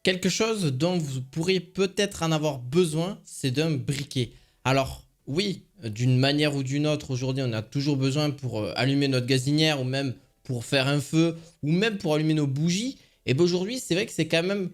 Quelque chose dont vous pourriez peut-être en avoir besoin, c'est d'un briquet. Alors oui, d'une manière ou d'une autre, aujourd'hui on a toujours besoin pour allumer notre gazinière ou même pour faire un feu ou même pour allumer nos bougies. Et bien aujourd'hui c'est vrai que c'est quand même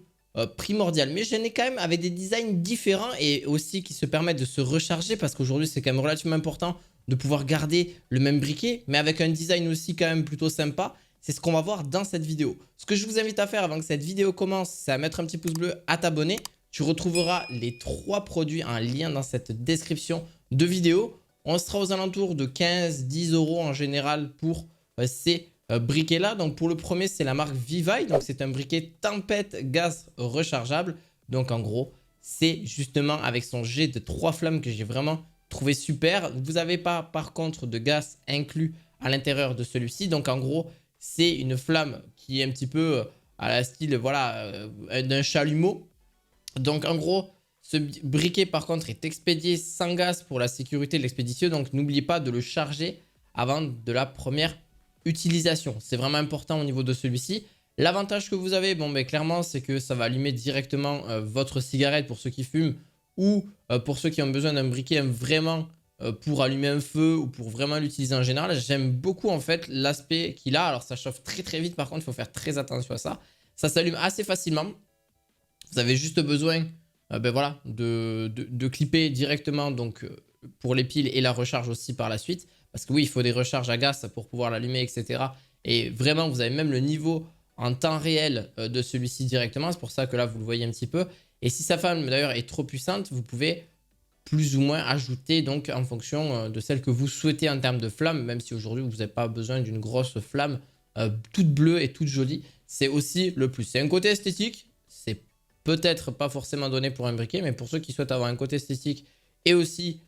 primordial. Mais j'en ai quand même avec des designs différents et aussi qui se permettent de se recharger parce qu'aujourd'hui c'est quand même relativement important de pouvoir garder le même briquet mais avec un design aussi quand même plutôt sympa. C'est ce qu'on va voir dans cette vidéo. Ce que je vous invite à faire avant que cette vidéo commence, c'est à mettre un petit pouce bleu, à t'abonner. Tu retrouveras les 3 produits en lien dans cette description de vidéo. On sera aux alentours de 15-10 euros en général pour ces briquets-là. Donc pour le premier, c'est la marque Vivaille. Donc c'est un briquet tempête gaz rechargeable. Donc en gros, c'est justement avec son jet de 3 flammes que j'ai vraiment trouvé super. Vous n'avez pas par contre de gaz inclus à l'intérieur de celui-ci. Donc en gros, c'est une flamme qui est un petit peu à la style voilà, d'un chalumeau. Donc en gros, ce briquet par contre est expédié sans gaz pour la sécurité de l'expédition. Donc n'oubliez pas de le charger avant de la première utilisation. C'est vraiment important au niveau de celui-ci. L'avantage que vous avez, bon, ben, clairement, c'est que ça va allumer directement votre cigarette pour ceux qui fument ou pour ceux qui ont besoin d'un briquet vraiment pour allumer un feu ou pour vraiment l'utiliser en général. J'aime beaucoup en fait l'aspect qu'il a. Alors ça chauffe très très vite, par contre il faut faire très attention à ça. Ça s'allume assez facilement. Vous avez juste besoin ben voilà, de clipper directement donc, pour les piles et la recharge aussi par la suite. Parce que oui, il faut des recharges à gaz pour pouvoir l'allumer, etc. Et vraiment, vous avez même le niveau en temps réel de celui-ci directement. C'est pour ça que là, vous le voyez un petit peu. Et si sa flamme d'ailleurs est trop puissante, vous pouvez plus ou moins ajouter donc en fonction de celle que vous souhaitez en termes de flamme, même si aujourd'hui vous n'avez pas besoin d'une grosse flamme toute bleue et toute jolie. C'est aussi le plus. C'est un côté esthétique, c'est peut-être pas forcément donné pour un briquet, mais pour ceux qui souhaitent avoir un côté esthétique et aussi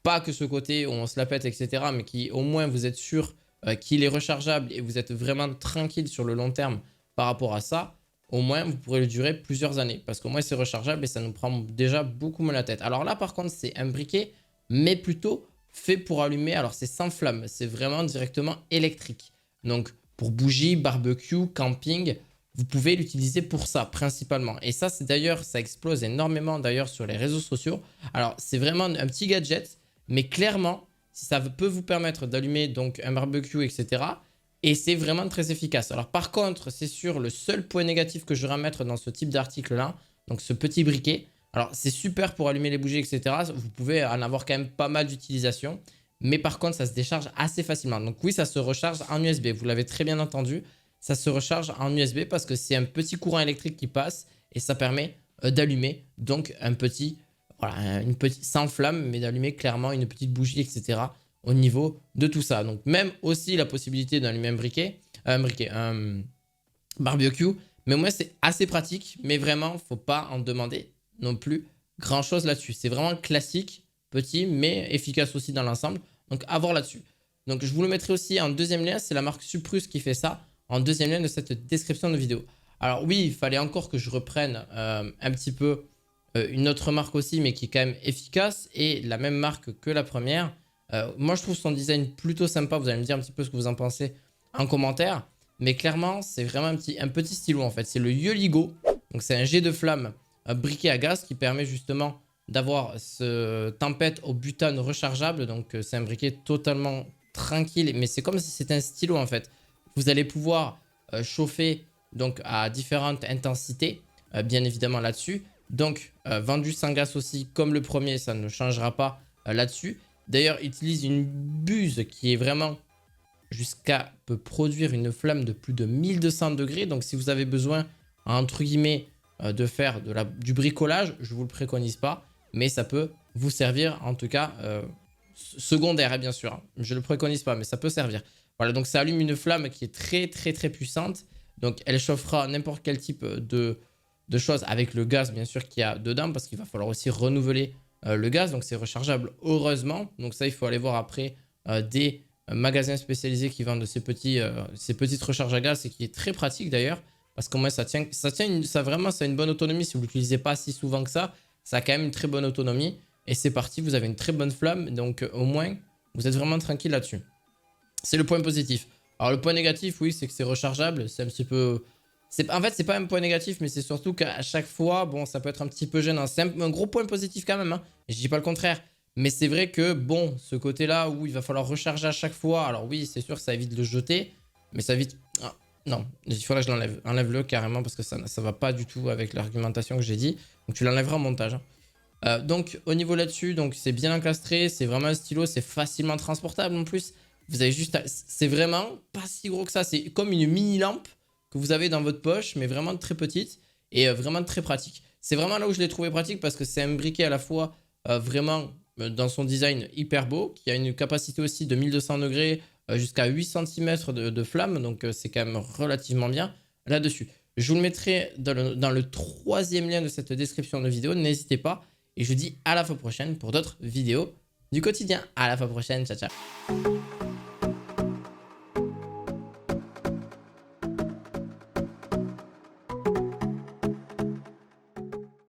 pas que ce côté où on se la pète, etc., mais qui au moins vous êtes sûr qu'il est rechargeable et vous êtes vraiment tranquille sur le long terme par rapport à ça, au moins vous pourrez le durer plusieurs années parce qu'au moins c'est rechargeable et ça nous prend déjà beaucoup moins la tête. Alors là par contre c'est un briquet mais plutôt fait pour allumer, alors c'est sans flamme, c'est vraiment directement électrique. Donc pour bougies, barbecue, camping, vous pouvez l'utiliser pour ça principalement. Et ça c'est d'ailleurs, ça explose énormément d'ailleurs sur les réseaux sociaux. Alors c'est vraiment un petit gadget, mais clairement si ça peut vous permettre d'allumer donc un barbecue, etc., et c'est vraiment très efficace. Alors par contre, c'est sûr, le seul point négatif que je vais mettre dans ce type d'article-là, donc ce petit briquet, alors c'est super pour allumer les bougies, etc. Vous pouvez en avoir quand même pas mal d'utilisation. Mais par contre, ça se décharge assez facilement. Donc oui, ça se recharge en USB. Vous l'avez très bien entendu. Ça se recharge en USB parce que c'est un petit courant électrique qui passe et ça permet d'allumer donc un petit, voilà, une petite, sans flamme, mais d'allumer clairement une petite bougie, etc. au niveau de tout ça. Donc même aussi la possibilité d'allumer un barbecue. Mais moi, c'est assez pratique, mais vraiment, il ne faut pas en demander non plus grand-chose là-dessus. C'est vraiment classique, petit, mais efficace aussi dans l'ensemble. Donc à voir là-dessus. Donc je vous le mettrai aussi en deuxième lien, c'est la marque Suprus qui fait ça, en deuxième lien de cette description de vidéo. Alors oui, il fallait encore que je reprenne un petit peu une autre marque aussi, mais qui est quand même efficace, et la même marque que la première. Moi, je trouve son design plutôt sympa. Vous allez me dire un petit peu ce que vous en pensez en commentaire. Mais clairement, c'est vraiment un petit stylo en fait. C'est le Yoligo. Donc c'est un jet de flamme briquet à gaz qui permet justement d'avoir ce tempête au butane rechargeable. Donc c'est un briquet totalement tranquille. Mais c'est comme si c'était un stylo en fait. Vous allez pouvoir chauffer donc à différentes intensités, bien évidemment là-dessus. Donc vendu sans gaz aussi comme le premier, ça ne changera pas là-dessus. D'ailleurs, il utilise une buse qui est vraiment jusqu'à peut produire une flamme de plus de 1200 degrés. Donc si vous avez besoin, entre guillemets, de faire du bricolage, je ne vous le préconise pas, mais ça peut vous servir, en tout cas, secondaire, hein, bien sûr. Hein. Je ne le préconise pas, mais ça peut servir. Voilà, donc ça allume une flamme qui est très, très, très puissante. Donc elle chauffera n'importe quel type de choses avec le gaz, bien sûr, qu'il y a dedans, parce qu'il va falloir aussi renouveler le gaz. Donc c'est rechargeable, heureusement. Donc ça, il faut aller voir après des magasins spécialisés qui vendent ces petites recharges à gaz et qui est très pratique d'ailleurs. Parce qu'au moins, ça vraiment, ça a une bonne autonomie. Si vous ne l'utilisez pas si souvent que ça a quand même une très bonne autonomie. Et c'est parti, vous avez une très bonne flamme. Donc au moins, vous êtes vraiment tranquille là-dessus. C'est le point positif. Alors le point négatif, oui, c'est que c'est rechargeable. C'est un petit peu... En fait, c'est pas un point négatif, mais c'est surtout qu'à chaque fois, bon, ça peut être un petit peu gênant. C'est un gros point positif quand même, hein. Je dis pas le contraire. Mais c'est vrai que, bon, ce côté-là où il va falloir recharger à chaque fois. Alors oui, c'est sûr que ça évite de le jeter, mais ça évite... Ah, non, il faudrait que je l'enlève. Enlève-le carrément parce que ça va pas du tout avec l'argumentation que j'ai dit. Donc tu l'enlèveras en montage, hein. Donc au niveau là-dessus, donc c'est bien encastré, c'est vraiment un stylo, c'est facilement transportable en plus. Vous avez juste, c'est vraiment pas si gros que ça. C'est comme une mini lampe que vous avez dans votre poche, mais vraiment très petite et vraiment très pratique. C'est vraiment là où je l'ai trouvé pratique parce que c'est un briquet à la fois vraiment dans son design hyper beau, qui a une capacité aussi de 1200 degrés jusqu'à 8 cm de flamme, donc c'est quand même relativement bien là-dessus. Je vous le mettrai dans le troisième lien de cette description de vidéo, n'hésitez pas. Et je vous dis à la fois prochaine pour d'autres vidéos du quotidien. À la fois prochaine, ciao ciao.